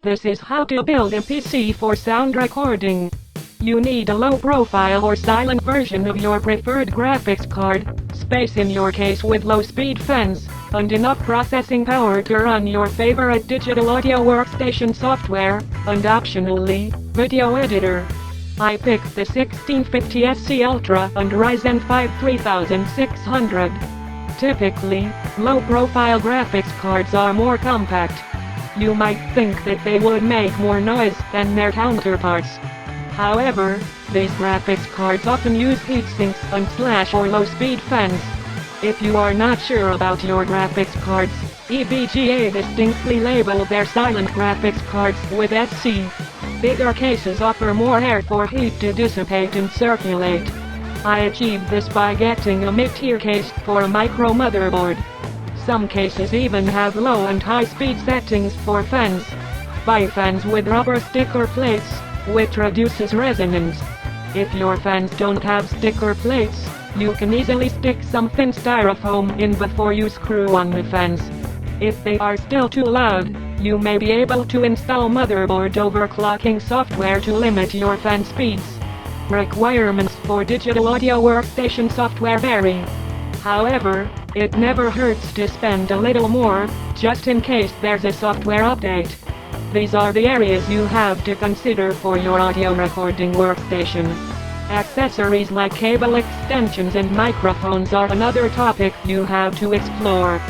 This is how to build a PC for sound recording. You need a low profile or silent version of your preferred graphics card, space in your case with low speed fans, and enough processing power to run your favorite digital audio workstation software, and optionally, video editor. I picked the 1650 SC Ultra and Ryzen 5 3600. Typically, low-profile graphics cards are more compact. You might think that they would make more noise than their counterparts. However, these graphics cards often use heatsinks and slash or low-speed fans. If you are not sure about your graphics cards, EVGA distinctly label their silent graphics cards with SC. Bigger cases offer more air for heat to dissipate and circulate. I achieved this by getting a mid-tier case for a micro motherboard. Some cases even have low and high speed settings for fans. Buy fans with rubber sticker plates, which reduces resonance. If your fans don't have sticker plates, you can easily stick some thin styrofoam in before you screw on the fans. If they are still too loud, you may be able to install motherboard overclocking software to limit your fan speeds. Requirements for digital audio workstation software vary. However, it never hurts to spend a little more, just in case there's a software update. These are the areas you have to consider for your audio recording workstation. Accessories like cable extensions and microphones are another topic you have to explore.